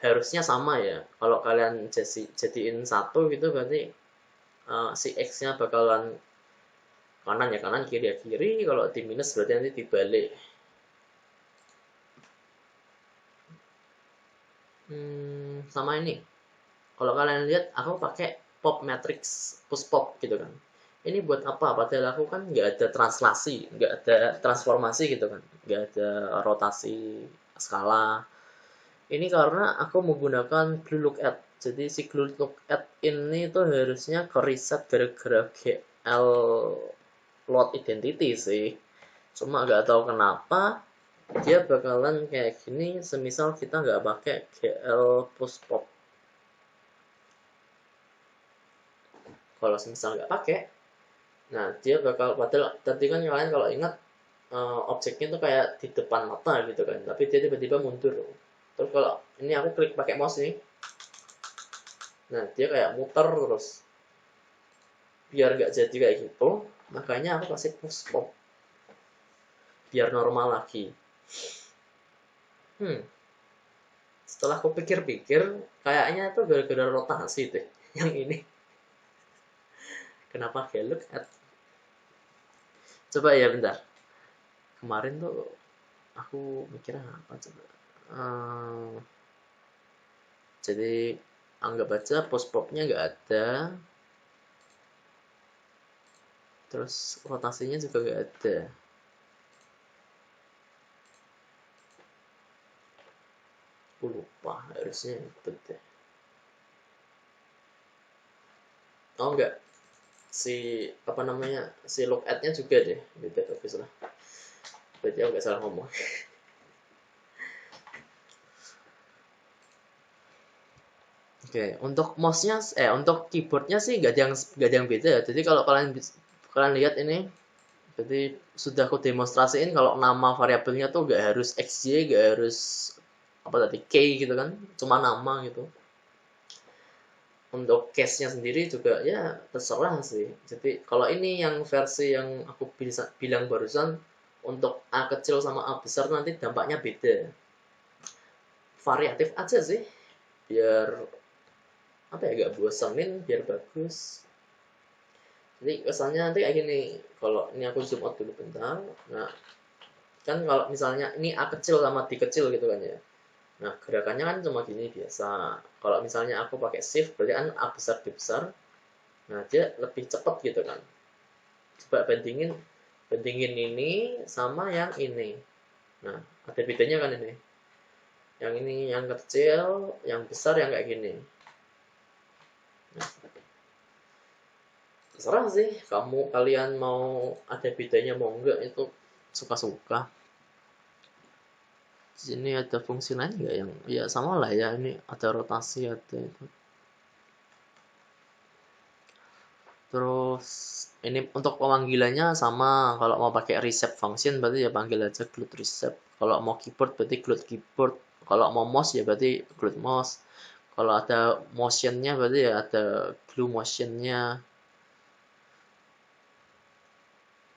harusnya sama ya. Kalau kalian jadiin 1 gitu, berarti si X-nya bakalan kanan ya kanan, kiri ya kiri. Kalau di minus berarti nanti dibalik. Sama ini. Kalau kalian lihat, aku pakai pop matrix push pop gitu kan. Ini buat apa? Padahal aku kan nggak ada translasi, nggak ada transformasi gitu kan, nggak ada rotasi skala. Ini karena aku menggunakan glue look at. Jadi si glue look at ini tuh harusnya ke reset gara-gara GL load identity sih. Cuma nggak tahu kenapa dia bakalan kayak gini semisal kita nggak pakai GL push pop. Kalau semisal nggak pakai, nah dia bakal, padahal tadi kan kalian kalau ingat objeknya tuh kayak di depan mata gitu kan, tapi dia tiba-tiba mundur. Terus kalau ini aku klik pakai mouse nih, nah dia kayak muter terus. Biar nggak jadi kayak gitu, makanya aku kasih push pop biar normal lagi. Setelah aku pikir-pikir, kayaknya itu gara-gara rotasi deh yang ini. Kenapa kayak look at? Coba ya bentar. Kemarin tuh aku mikirnya apa coba. Jadi anggap aja push popnya nggak ada. Terus rotasinya juga nggak ada. Aku lupa, harusnya itu deh. Oh enggak, si apa namanya, si look at-nya juga deh, beda bagus lah. Berarti aku nggak salah ngomong. Oke, untuk mouse-nya, untuk keyboard-nya sih nggak ada yang beda. Jadi kalau kalian lihat ini, Jadi sudah aku demonstrasiin kalau nama variabelnya tuh gak harus xy, gak harus apa tadi k gitu kan, cuma nama gitu. Untuk case-nya sendiri juga ya terserah sih. Jadi kalau ini yang versi yang aku bisa bilang barusan, untuk A kecil sama A besar nanti dampaknya beda. Variatif aja sih, biar apa ya, gak bosanin, biar bagus. Jadi kesannya nanti kayak gini, kalau ini aku zoom out dulu bentar. Nah, kan kalau misalnya ini A kecil sama D kecil gitu kan ya. Nah, gerakannya kan cuma gini biasa. Kalau misalnya aku pakai shift, berarti kan A besar D besar. Nah, dia lebih cepat gitu kan. Coba bandingin ini sama yang ini. Nah, ada bedanya kan ini. Yang ini yang kecil, yang besar yang kayak gini. Nah, terserah sih, kalian mau ada bedanya mau enggak, itu suka-suka. Di sini ada fungsi lain nggak yang ya sama lah ya, ini ada rotasi, ada itu. Terus ini untuk pemanggilannya sama, kalau mau pakai reset function berarti ya panggil aja glute reset. Kalau mau keyboard berarti glute keyboard. Kalau mau mouse ya berarti glute mouse. Kalau ada motionnya berarti ya ada glue motionnya.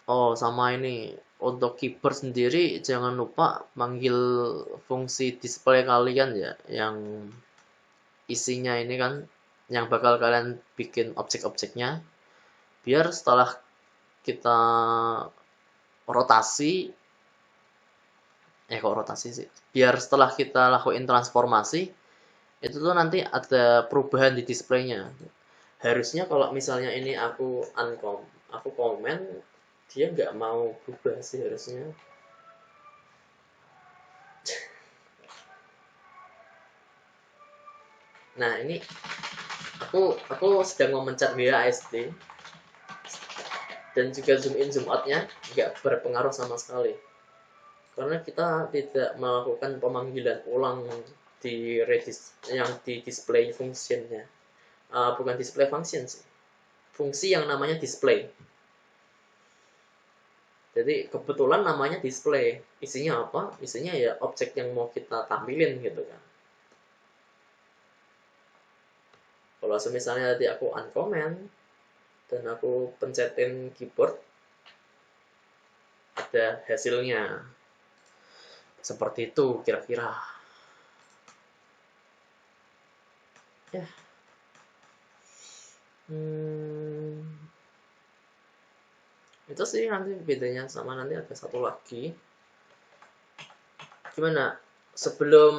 Oh, sama ini untuk keyboard sendiri jangan lupa manggil fungsi display kalian ya, yang isinya ini kan yang bakal kalian bikin objek-objeknya, biar setelah kita rotasi, kok rotasi sih, biar setelah kita lakuin transformasi itu tuh nanti ada perubahan di displaynya. Harusnya kalau misalnya ini aku komen, dia nggak mau berubah sih harusnya. Nah, ini aku sedang memencet WASD dan juga zoom in zoom outnya nggak berpengaruh sama sekali, karena kita tidak melakukan pemanggilan ulang yang di display functionnya. Bukan display function sih, fungsi yang namanya display. Jadi kebetulan namanya display, isinya apa? Isinya ya objek yang mau kita tampilin gitu kan. Kalau misalnya tadi aku uncomment dan aku pencetin keyboard, ada hasilnya seperti itu kira-kira ya. Itu sih nanti bedanya. Sama nanti ada satu lagi, gimana sebelum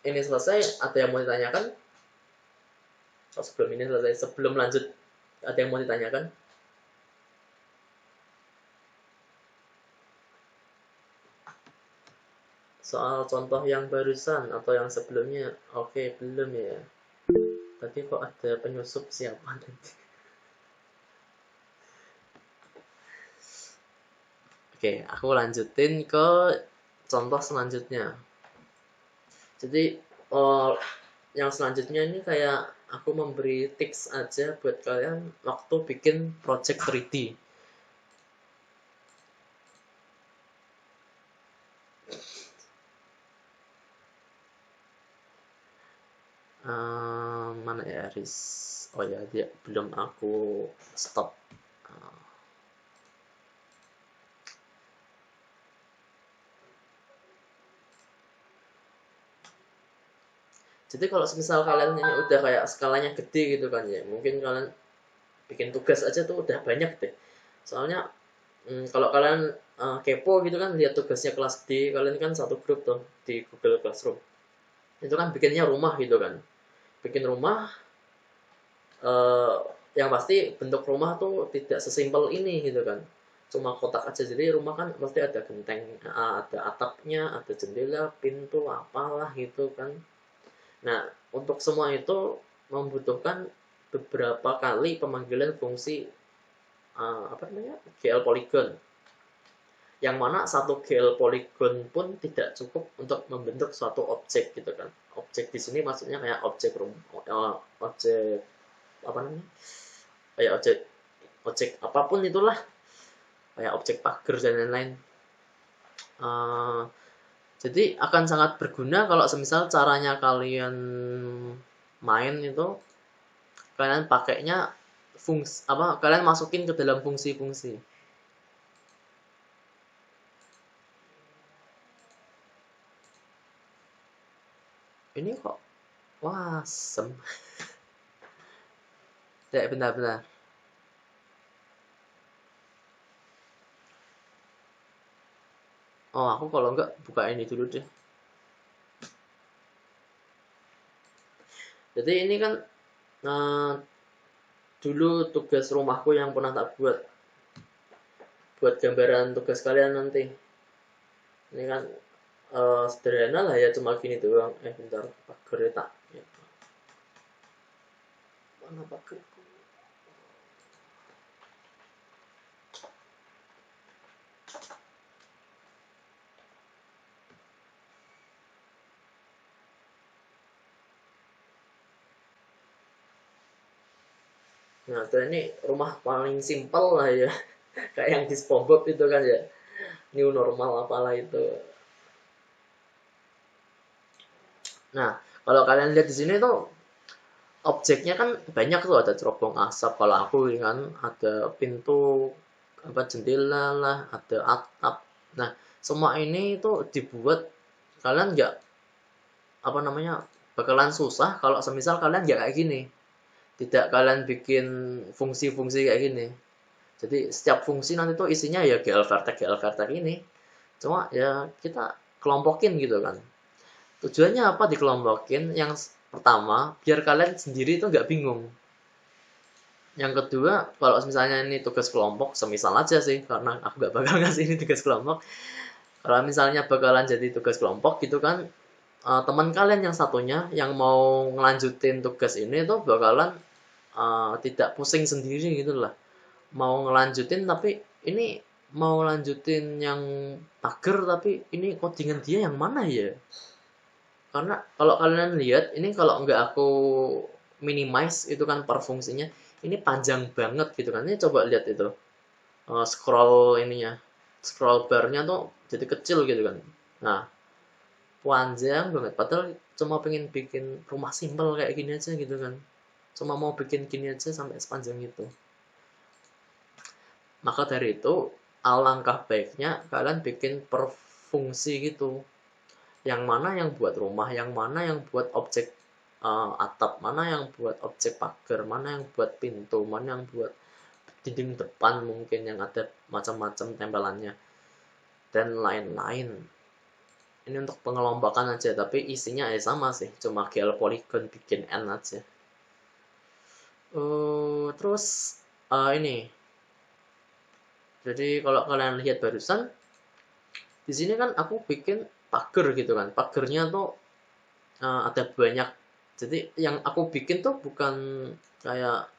ini selesai, ada yang mau ditanyakan? Sebelum lanjut, ada yang mau ditanyakan? Soal contoh yang barusan atau yang sebelumnya? Oke, belum ya. Tadi kok ada penyusup, siapa nanti? Oke, aku lanjutin ke contoh selanjutnya. Jadi yang selanjutnya ini kayak aku memberi tips aja buat kalian waktu bikin project 3D. Mana ya, oh ya, dia belum aku stop. Jadi kalau misal kalian ini udah kayak skalanya gede gitu kan ya, mungkin kalian bikin tugas aja tuh udah banyak deh. Soalnya kalau kalian kepo gitu kan, lihat tugasnya kelas D, kalian kan satu grup tuh di Google Classroom. Itu kan bikinnya rumah gitu kan. Bikin rumah, yang pasti bentuk rumah tuh tidak sesimpel ini gitu kan. Cuma kotak aja. Jadi rumah kan pasti ada genteng, ada atapnya, ada jendela, pintu, apalah gitu kan. Nah, untuk semua itu membutuhkan beberapa kali pemanggilan fungsi GL polygon. Yang mana satu GL polygon pun tidak cukup untuk membentuk suatu objek gitu kan. Objek di sini maksudnya kayak objek objek apa namanya? Kayak objek apapun itulah. kayak objek pagar dan lain-lain. Jadi akan sangat berguna kalau semisal caranya kalian main itu kalian pakainya kalian masukin ke dalam fungsi-fungsi. Ini kok wah ya benar-benar. Oh, aku kalau enggak buka ini dulu deh. Jadi ini kan dulu tugas rumahku yang pernah tak buat gambaran tugas kalian nanti. Ini kan sederhana lah ya, cuma gini doang. Bentar, pagar tak. Ya. Mana pagar? Nah, ini rumah paling simpel lah ya. Kayak yang di SpongeBob itu kan ya. New normal apalah itu. Nah, kalau kalian lihat di sini tuh objeknya kan banyak tuh, ada cerobong asap. Kalau aku kan ada pintu, jendela lah, ada atap. Nah, semua ini tuh dibuat kalian nggak bakalan susah kalau semisal kalian nggak kayak gini. Tidak kalian bikin fungsi-fungsi kayak gini. Jadi setiap fungsi nanti tuh isinya ya GL Vertex ini. Cuma ya kita kelompokin gitu kan. Tujuannya apa dikelompokin? Yang pertama, biar kalian sendiri itu nggak bingung. Yang kedua, kalau misalnya ini tugas kelompok, semisal aja sih, karena aku nggak bakal ngasih ini tugas kelompok. Kalau misalnya bakalan jadi tugas kelompok gitu kan, teman kalian yang satunya yang mau ngelanjutin tugas ini tuh bakalan tidak pusing sendiri gitu lah. Mau ngelanjutin tapi ini mau lanjutin yang pagar tapi ini codingan dia yang mana ya? Karena kalau kalian lihat ini kalau nggak aku minimize itu kan per fungsinya ini panjang banget gitu kan. Ini coba lihat itu scroll barnya tuh jadi kecil gitu kan. Nah, panjang banget padahal cuma pengen bikin rumah simpel kayak gini aja gitu kan. Cuma mau bikin gini aja sampai sepanjang itu. Maka dari itu alangkah baiknya kalian bikin per fungsi gitu. Yang mana yang buat rumah, yang mana yang buat objek atap, mana yang buat objek pagar, mana yang buat pintu, mana yang buat dinding depan mungkin yang ada macam-macam tempelannya dan lain-lain. Ini untuk pengelompokan aja, tapi isinya ya sama sih, cuma GL polygon bikin N aja. Terus ini, jadi kalau kalian lihat barusan, di sini kan aku bikin pagar gitu kan, pagarnya tuh ada banyak. Jadi yang aku bikin tuh bukan kayak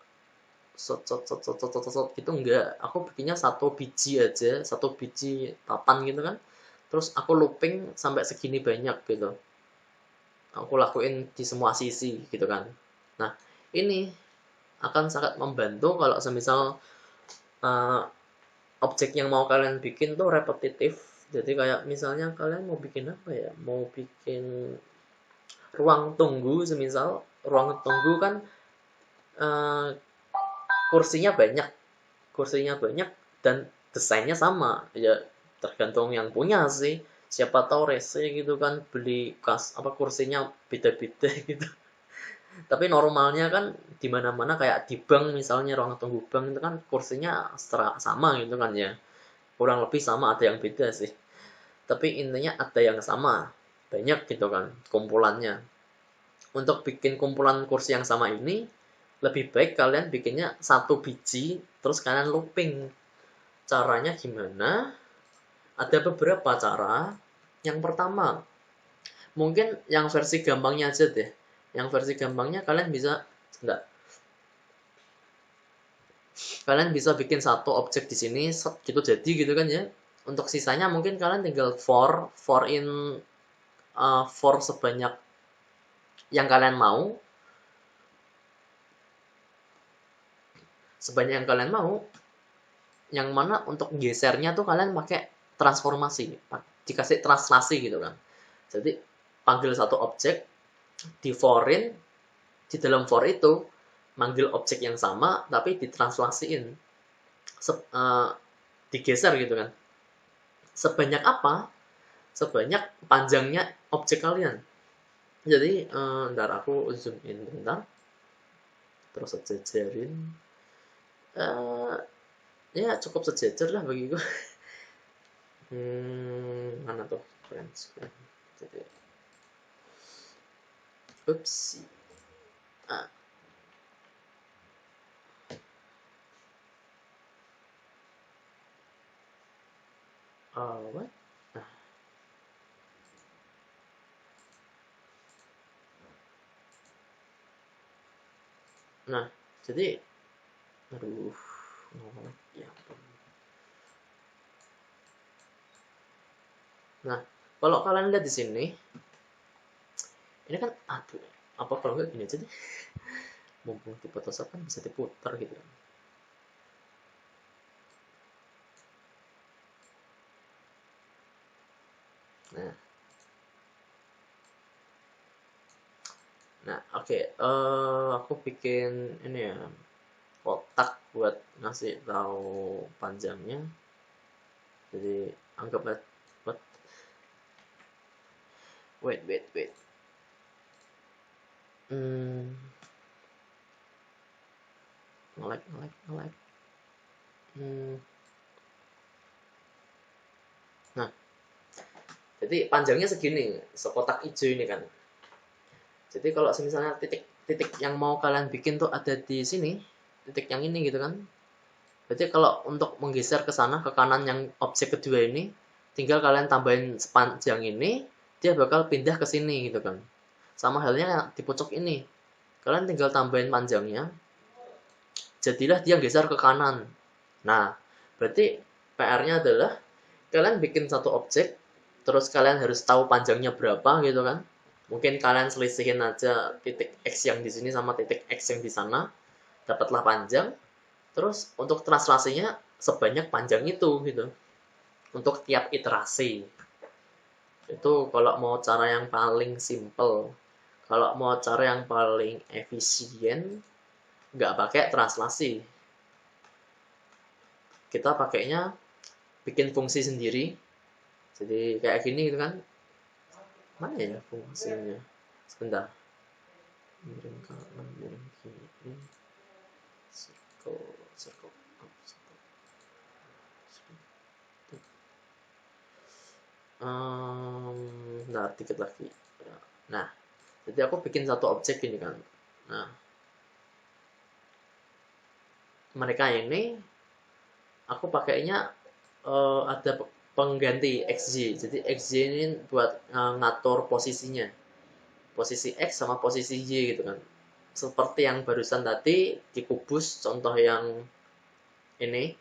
gitu, enggak. Aku bikinnya satu biji aja, satu biji papan gitu kan. Terus aku looping sampai segini banyak gitu. Aku lakuin di semua sisi gitu kan. Nah, ini akan sangat membantu kalau semisal objek yang mau kalian bikin tuh repetitif. Jadi kayak misalnya kalian mau bikin apa ya? Mau bikin ruang tunggu, semisal ruang tunggu kan kursinya banyak dan desainnya sama ya, tergantung yang punya sih. Siapa tahu rese gitu kan beli kursinya beda-beda gitu. Tapi normalnya kan di mana-mana kayak di bank misalnya, ruang tunggu bank itu kan kursinya sama gitu kan ya, kurang lebih sama, ada yang beda sih, tapi intinya ada yang sama banyak gitu kan kumpulannya. Untuk bikin kumpulan kursi yang sama ini lebih baik kalian bikinnya satu biji terus kalian looping. Caranya gimana? Ada beberapa cara. Yang pertama, mungkin yang versi gampangnya aja deh. Yang versi gampangnya kalian bisa kalian bisa bikin satu objek di sini gitu jadi gitu kan ya. Untuk sisanya mungkin kalian tinggal for in for sebanyak yang kalian mau. Sebanyak yang kalian mau yang mana untuk gesernya tuh kalian pakai transformasi, dikasih translasi gitu kan. Jadi panggil satu objek, di foreign, di dalam for itu manggil objek yang sama tapi ditranslasiin, digeser gitu kan. Sebanyak apa? Sebanyak panjangnya objek kalian. Jadi ntar aku zoom in bentar, terus sejajarin. Ya cukup sejajar lah bagiku. Mana tuh friends? Jadi, ups. What? Nah, jadi aduh, ya. Nah, kalau kalian lihat di sini, ini kan aduh, apa kalau nggak gini aja deh. Mumpung di Photoshop kan bisa diputar gitu kan. Nah, oke, aku bikin ini ya, kotak buat ngasih tahu panjangnya. Jadi anggaplah wait. Nge-lag. Nah, jadi panjangnya segini, sekotak hijau ini kan. Jadi kalau misalnya titik yang mau kalian bikin tuh ada di sini, titik yang ini gitu kan. Berarti kalau untuk menggeser ke sana, ke kanan yang objek kedua ini, tinggal kalian tambahin sepanjang ini, dia bakal pindah ke sini gitu kan. Sama halnya di pucuk ini. Kalian tinggal tambahin panjangnya, jadilah dia geser ke kanan. Nah, berarti PR-nya adalah kalian bikin satu objek, terus kalian harus tahu panjangnya berapa gitu kan. Mungkin kalian selisihin aja titik X yang di sini sama titik X yang di sana, dapatlah panjang. Terus untuk translasinya sebanyak panjang itu gitu. Untuk tiap iterasi. Itu kalau mau cara yang paling simple. Kalau mau cara yang paling efisien, nggak pakai translasi. Kita pakainya bikin fungsi sendiri. Jadi kayak gini gitu kan. Mana ya fungsinya? Sebentar. Miring kanan, miring kiri. Circle. Nah, dikit lagi. Nah, jadi aku bikin satu objek ini kan. Nah, mereka ini aku pakainya ada pengganti XY. Jadi XY ini buat ngatur posisinya. Posisi X sama posisi Y gitu kan. Seperti yang barusan tadi di kubus, contoh yang ini,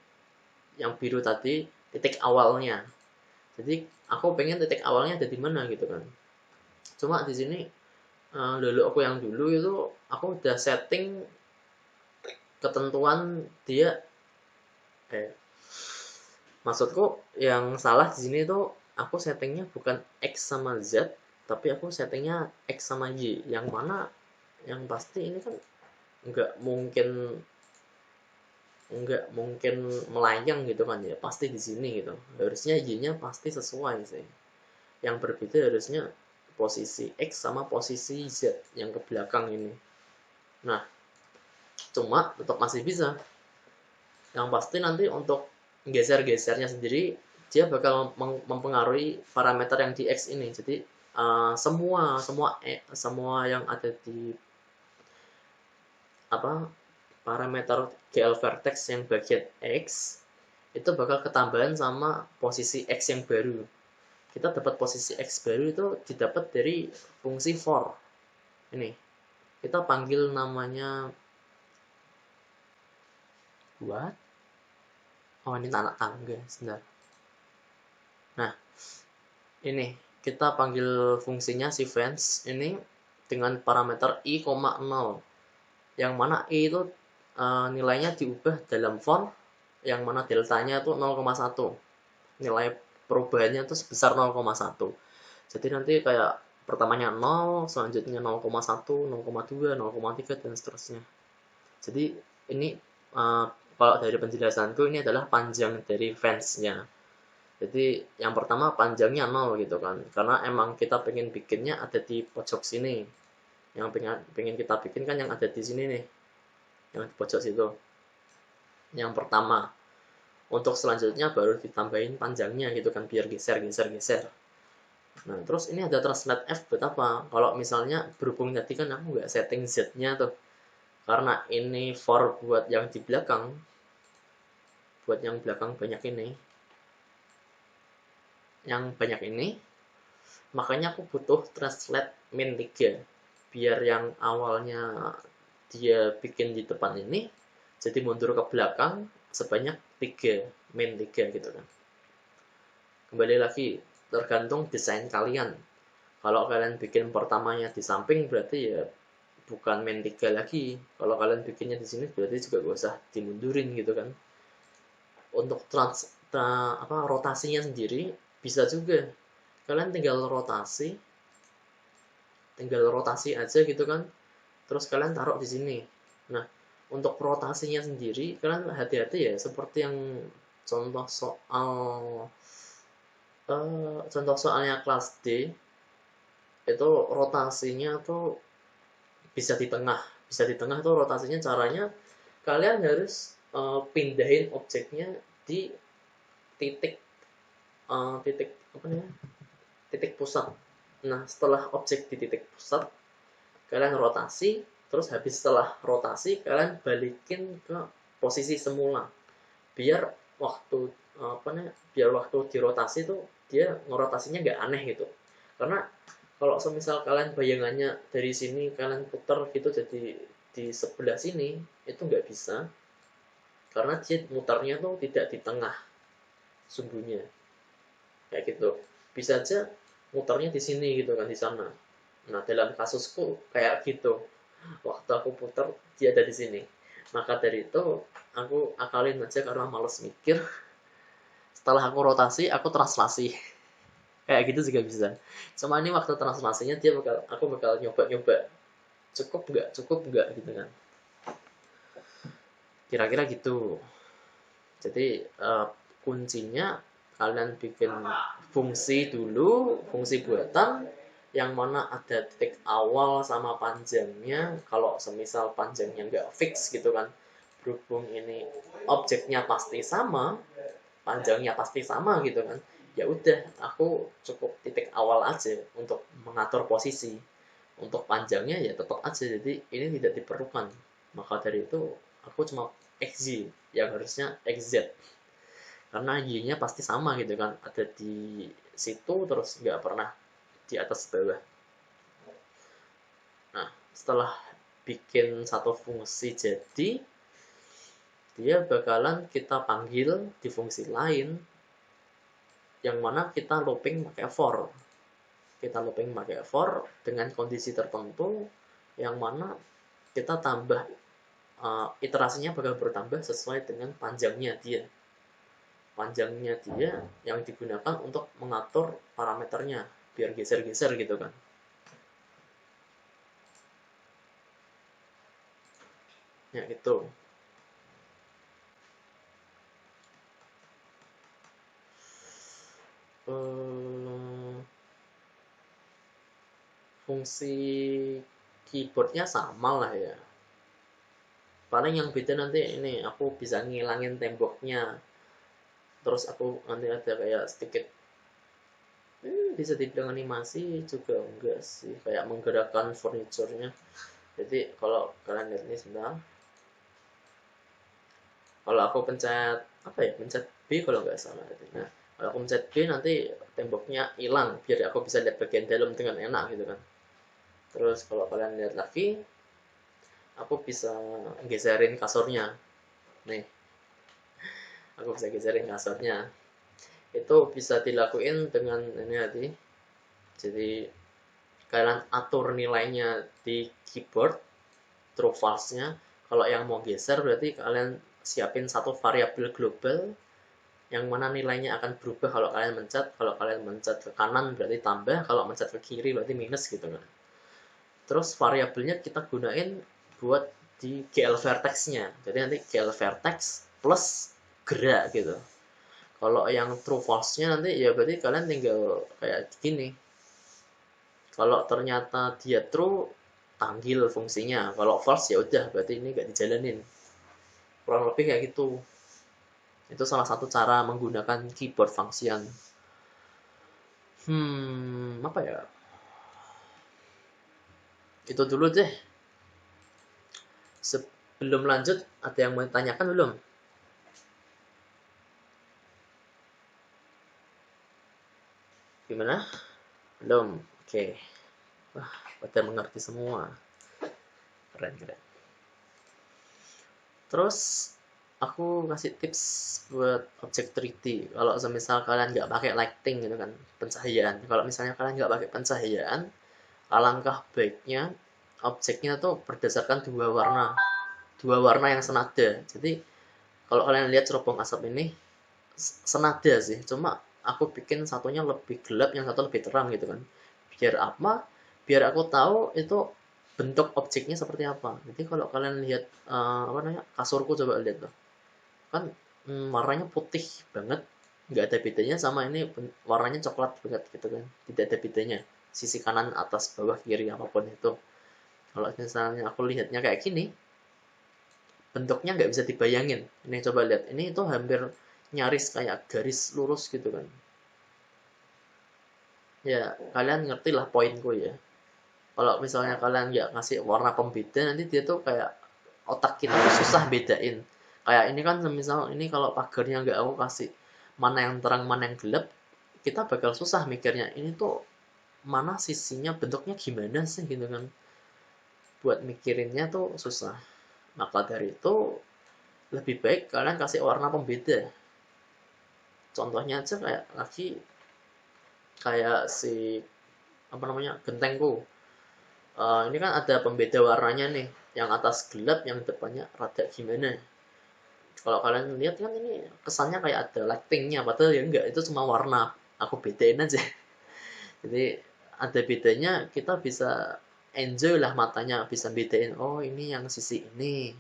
yang biru tadi, titik awalnya. Jadi aku pengen titik awalnya ada di mana gitu kan. Cuma di sini dulu aku yang dulu itu aku udah setting ketentuan dia maksudku yang salah di sini tuh aku settingnya bukan X sama Z, tapi aku settingnya X sama Y, yang mana yang pasti ini kan nggak mungkin melayang gitu kan ya, pasti di sini gitu. Harusnya Y-nya pasti sesuai sih. Yang berbeda harusnya posisi X sama posisi Z yang ke belakang ini. Nah, cuma tetap masih bisa. Yang pasti nanti untuk geser-gesernya sendiri dia bakal mempengaruhi parameter yang di X ini. Jadi semua yang ada di parameter GL vertex yang bagian X itu bakal ketambahan sama posisi X yang baru. Kita dapat posisi X baru itu didapat dari fungsi for. Ini kita panggil namanya what? Oh, ini anak tangga, sebentar. Nah, ini kita panggil fungsinya si friends ini dengan parameter i, 0, yang mana i itu nilainya diubah dalam for yang mana deltanya tuh 0,1, nilai perubahannya tuh sebesar 0,1. Jadi nanti kayak pertamanya 0, selanjutnya 0,1, 0,2, 0,3 dan seterusnya. Jadi ini kalau dari penjelasanku ini adalah panjang dari fansnya. Jadi yang pertama panjangnya 0 gitu kan, karena emang kita pengen bikinnya ada di pojok sini. Yang pengen kita bikin kan yang ada di sini nih, yang di pojok situ. Yang pertama. Untuk selanjutnya baru ditambahin panjangnya gitu kan, biar geser. Nah terus ini ada translate F buat apa? Kalau misalnya berhubung tadi kan aku nggak setting Z-nya tuh, karena ini for buat yang di belakang, buat yang belakang banyak ini, makanya aku butuh translate min 3 biar yang awalnya dia bikin di depan ini jadi mundur ke belakang sebanyak 3, min 3 gitu kan. Kembali lagi, tergantung desain kalian. Kalau kalian bikin pertamanya di samping berarti ya bukan min 3 lagi. Kalau kalian bikinnya di sini berarti juga gak usah dimundurin gitu kan. Untuk rotasinya sendiri bisa juga. Kalian tinggal rotasi aja gitu kan. Terus kalian taruh di sini. Nah, untuk rotasinya sendiri kalian hati-hati ya, seperti yang contoh soalnya kelas D itu rotasinya tuh bisa di tengah. Tuh rotasinya caranya kalian harus pindahin objeknya di titik titik apa namanya? Titik pusat. Nah, setelah objek di titik pusat, kalian rotasi, terus habis setelah rotasi kalian balikin ke posisi semula. Biar waktu biar waktu dirotasi tuh dia ngerotasinya nggak aneh gitu. Karena kalau semisal kalian bayangannya dari sini kalian putar gitu jadi di sebelah sini itu nggak bisa, karena dia mutarnya tuh tidak di tengah sumbunya kayak gitu. Bisa aja mutarnya di sini gitu kan, di sana. Nah dalam kasusku kayak gitu, waktu aku putar dia ada di sini, maka dari itu aku akalin aja karena males mikir. Setelah aku rotasi aku translasi kayak gitu juga bisa. Cuma ini waktu translasinya aku bakal nyoba cukup nggak gitu kan, kira-kira gitu. Jadi kuncinya kalian bikin fungsi dulu, fungsi buatan yang mana ada titik awal sama panjangnya. Kalau semisal panjangnya nggak fix gitu kan, berhubung ini objeknya pasti sama, panjangnya pasti sama gitu kan, ya udah aku cukup titik awal aja untuk mengatur posisi. Untuk panjangnya ya tetap aja, jadi ini tidak diperlukan. Maka dari itu aku cuma XZ yang harusnya XZ, karena Y-nya pasti sama gitu kan, ada di situ terus nggak pernah di atas bawah. Nah setelah bikin satu fungsi jadi, dia bakalan kita panggil di fungsi lain yang mana kita looping pakai for dengan kondisi tertentu yang mana kita tambah iterasinya bakal bertambah sesuai dengan panjangnya dia yang digunakan untuk mengatur parameternya biar geser-geser gitu kan. Ya itu. Fungsi keyboardnya sama lah ya. Paling yang beda nanti ini aku bisa ngilangin temboknya. Terus aku nanti ada kayak sedikit bisa dibilang animasi juga enggak sih, kayak menggerakkan furniturnya. Jadi kalau kalian lihat ini sebentar, kalau aku pencet pencet B kalau nggak salah. Nah kalau aku pencet B nanti temboknya hilang biar aku bisa lihat bagian dalam dengan enak gitu kan. Terus kalau kalian lihat lagi, aku bisa geserin kasurnya nih, aku bisa geserin kasurnya. Itu bisa dilakuin dengan ini tadi. Jadi kalian atur nilainya di keyboard, true false-nya. Kalau yang mau geser berarti kalian siapin satu variabel global yang mana nilainya akan berubah kalau kalian mencet. Kalau kalian mencet ke kanan berarti tambah, kalau mencet ke kiri berarti minus gitu kan. Terus variabelnya kita gunain buat di GL vertex-nya. Jadi nanti GL vertex plus gerak gitu. Kalau yang true false-nya nanti ya berarti kalian tinggal kayak gini. Kalau ternyata dia true, panggil fungsinya. Kalau false ya udah berarti ini nggak dijalanin. Kurang lebih kayak gitu. Itu salah satu cara menggunakan keyboard function. Apa ya? Itu dulu deh. Sebelum lanjut, ada yang mau ditanyakan belum? Gimana? Belum. Oke. Wah, pada mengerti semua. Keren, keren. Terus aku kasih tips buat objek 3D. Kalau semisal kalian nggak pakai lighting gitu kan, pencahayaan. Kalau misalnya kalian nggak pakai pencahayaan, alangkah baiknya objeknya tuh berdasarkan dua warna yang senada. Jadi kalau kalian lihat cerobong asap ini senada sih, cuma aku bikin satunya lebih gelap, yang satu lebih terang gitu kan. Biar apa? Biar aku tahu itu bentuk objeknya seperti apa. Jadi kalau kalian lihat apa namanya, kasurku, coba lihat tuh kan, warnanya putih banget, nggak ada bedanya sama ini warnanya coklat banget gitu kan, tidak ada bedanya sisi kanan, atas, bawah, kiri, apapun itu. Kalau misalnya aku lihatnya kayak gini, bentuknya nggak bisa dibayangin. Ini coba lihat, ini itu hampir nyaris kayak garis lurus gitu kan. Ya kalian ngerti lah poinku ya. Kalau misalnya kalian nggak ngasih warna pembeda, nanti dia tuh kayak otak kita tuh susah bedain. Kayak ini kan misal ini kalau pagarnya nggak aku kasih mana yang terang mana yang gelap, kita bakal susah mikirnya ini tuh mana sisinya, bentuknya gimana sih gitu kan. Buat mikirinnya tuh susah. Maka dari itu lebih baik kalian kasih warna pembeda. Contohnya aja kayak lagi kayak si apa namanya, gentengku. Ini kan ada pembeda warnanya nih, yang atas gelap, yang depannya rada gimana. Kalau kalian lihat kan ini kesannya kayak ada lightingnya, padahal ya enggak, itu cuma warna aku bedain aja. Jadi ada bedanya, kita bisa enjoy lah, matanya bisa bedain, oh ini yang sisi ini,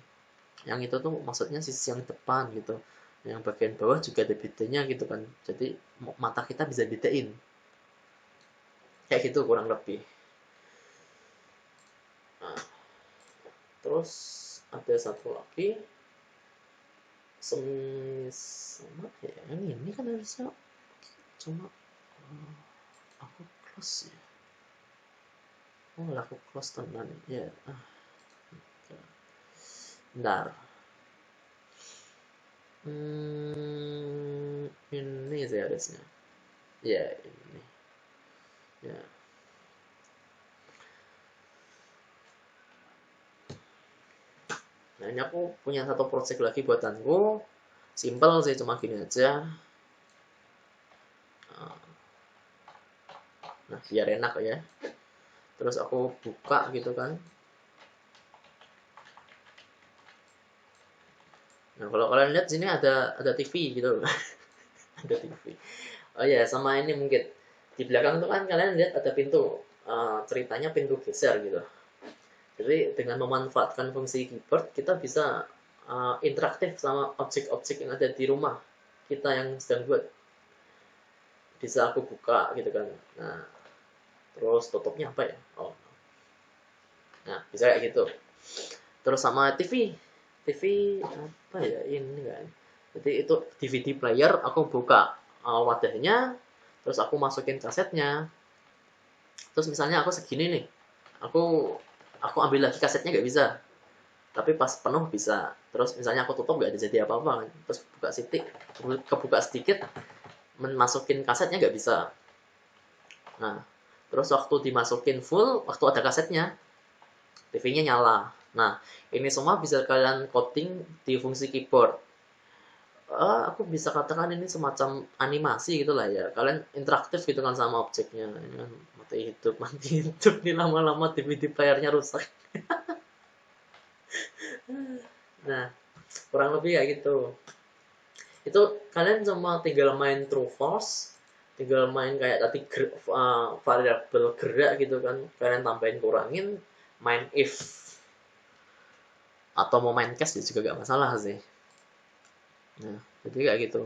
yang itu tuh maksudnya sisi yang depan gitu, yang bagian bawah juga ada bedanya gitu kan. Jadi mata kita bisa bedain kayak gitu kurang lebih. Nah, terus ada satu lagi, sama ya ini kan harusnya cuma aku close ya. Aku close tenan ya. Bentar. Ini sih harusnya. Ya ini. Ya. Nah ini aku punya satu project lagi buatanku. Simple sih, cuma gini aja. Nah biar enak ya. Terus aku buka gitu kan. Nah kalau kalian lihat sini ada TV gitu. Ada TV. Oh ya, sama ini mungkin di belakang tuh kan kalian lihat ada pintu. Ceritanya pintu geser gitu. Jadi dengan memanfaatkan fungsi keyboard, kita bisa interaktif sama objek-objek yang ada di rumah kita yang sedang buat. Bisa aku buka gitu kan. Nah, terus tutupnya apa ya? Oh, nah bisa kayak gitu. Terus sama TV, TV apa ya ini kan? Jadi itu DVD player, aku buka wadahnya, terus aku masukin kasetnya. Terus misalnya aku segini nih, aku ambil lagi kasetnya nggak bisa, tapi pas penuh bisa. Terus misalnya aku tutup nggak ada jadi apa-apa, terus buka sedikit, kebuka sedikit, masukin kasetnya nggak bisa. Nah terus waktu dimasukin full, waktu ada kasetnya, TV-nya nyala. Nah ini semua bisa kalian coding di fungsi keyboard. Aku bisa katakan ini semacam animasi gitulah ya, kalian interaktif gitu kan sama objeknya. Ini kan mati hidup nih, lama-lama DVD playernya rusak. Nah kurang lebih kayak gitu. Itu kalian cuma tinggal main true false, tinggal main kayak tadi variabel gerak gitu kan, kalian tambahin kurangin, main if, atau mau main cast juga gak masalah sih. Nah, jadi kayak gitu.